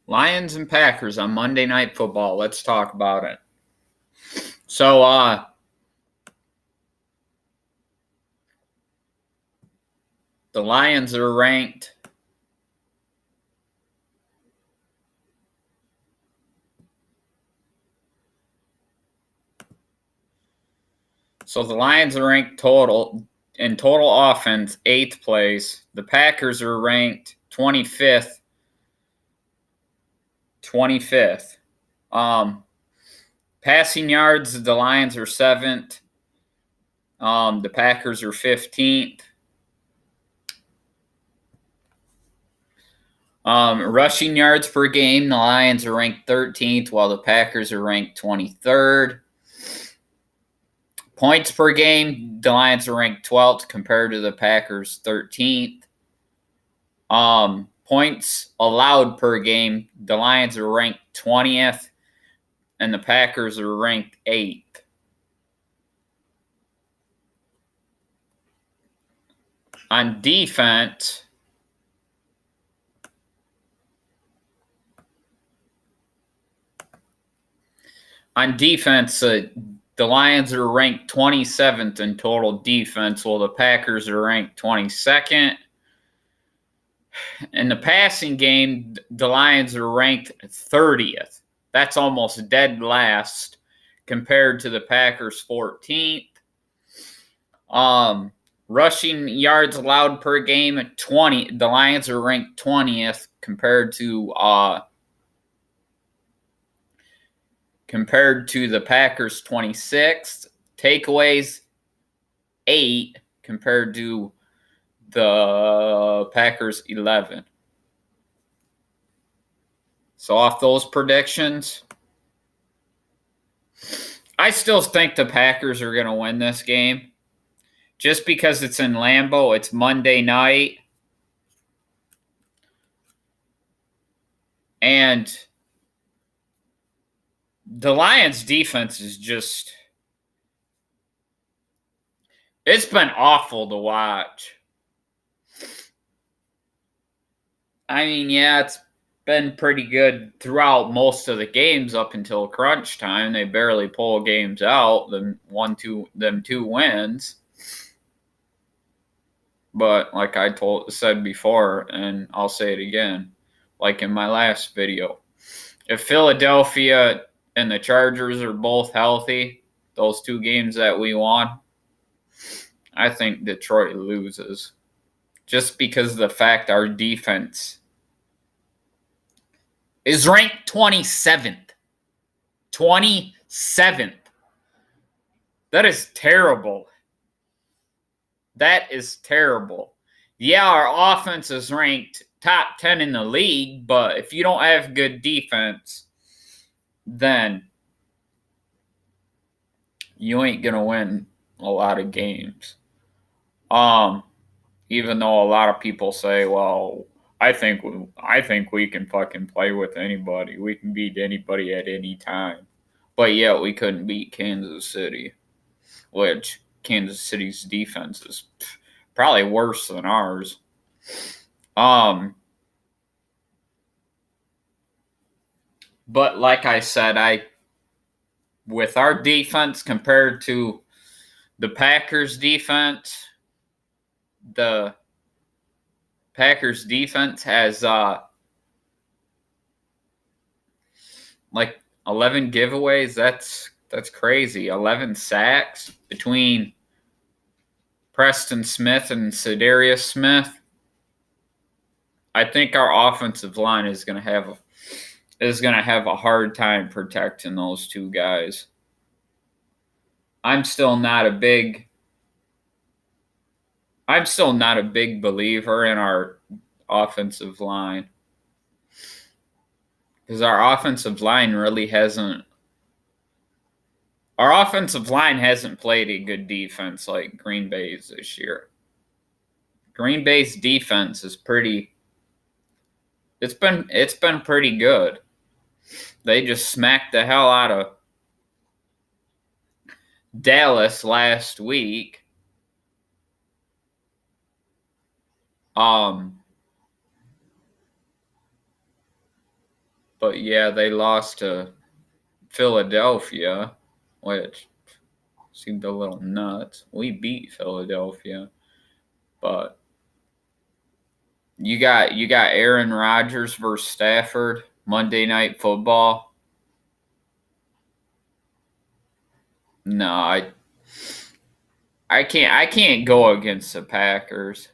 Lions and Packers on Monday Night Football. Let's talk about it. So, the Lions are ranked. So the Lions are ranked in total offense, 8th place. The Packers are ranked 25th. 25th. Passing yards, the Lions are 7th. The Packers are 15th. Rushing yards per game, the Lions are ranked 13th, while the Packers are ranked 23rd. Points per game, the Lions are ranked 12th compared to the Packers 13th. Points allowed per game, the Lions are ranked 20th, and the Packers are ranked 8th. On defense, the Lions are ranked 27th in total defense, while the Packers are ranked 22nd. In the passing game, the Lions are ranked 30th. That's almost dead last compared to the Packers 14th. Rushing yards allowed per game, 20. The Lions are ranked 20th compared to the Packers 26th. Takeaways, 8 compared to the Packers 11. So off those predictions, I still think the Packers are going to win this game. Just because it's in Lambeau, it's Monday night. And the Lions' defense is just... it's been awful to watch. I mean, yeah, it's been pretty good throughout most of the games up until crunch time. They barely pull games out. Them 2 wins. But like I said before, and I'll say it again, like in my last video, if Philadelphia and the Chargers are both healthy, those 2 games that we won, I think Detroit loses. Just because of the fact our defense is ranked 27th. 27th. That is terrible. That is terrible. Yeah, our offense is ranked top 10 in the league, but if you don't have good defense, then you ain't going to win a lot of games. Even though a lot of people say, well, I think we can fucking play with anybody. We can beat anybody at any time. But yet we couldn't beat Kansas City, which Kansas City's defense is probably worse than ours. But like I said, with our defense compared to the Packers defense, the Packers defense has like 11 giveaways. That's crazy. 11 sacks between Preston Smith and Cedarius Smith. I think our offensive line is going to have a hard time protecting those 2 guys. I'm still not a big believer in our offensive line, because our offensive line hasn't played a good defense like Green Bay's this year. Green Bay's defense is it's been pretty good. They just smacked the hell out of Dallas last week. But yeah, they lost to Philadelphia, which seemed a little nuts. We beat Philadelphia, but you got Aaron Rodgers versus Stafford Monday Night Football. No, I can't go against the Packers.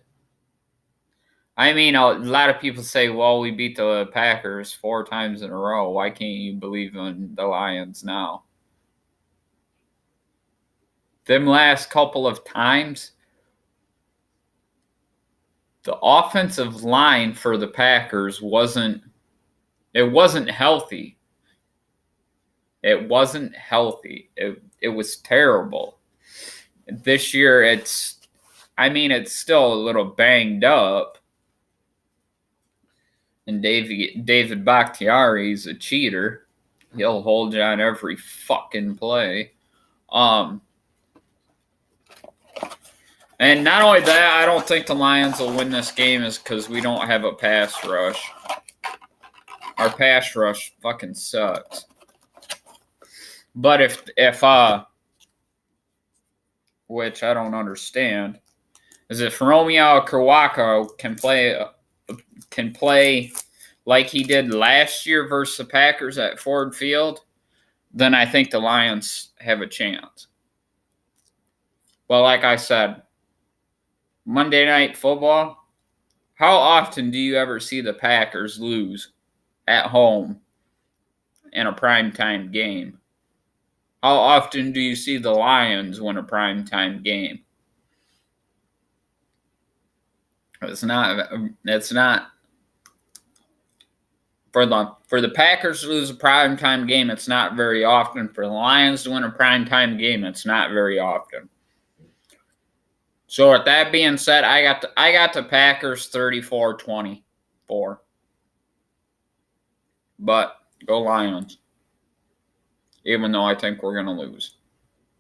I mean, a lot of people say, "Well, we beat the Packers 4 times in a row. Why can't you believe in the Lions now?" Them last couple of times, the offensive line for the Packers wasn't healthy. It wasn't healthy. It was terrible. This year it's still a little banged up. And David Bakhtiari is a cheater. He'll hold you on every fucking play. And not only that, I don't think the Lions will win this game is because we don't have a pass rush. Our pass rush fucking sucks. But if which I don't understand, is if Romeo Kawako can play like he did last year versus the Packers at Ford Field, then I think the Lions have a chance. Well, like I said, Monday Night Football, how often do you ever see the Packers lose at home in a primetime game? How often do you see the Lions win a primetime game? It's not for the Packers to lose a primetime game, it's not very often. For the Lions to win a primetime game, it's not very often. So with that being said, I got the Packers 34-24. But go Lions. Even though I think we're going to lose.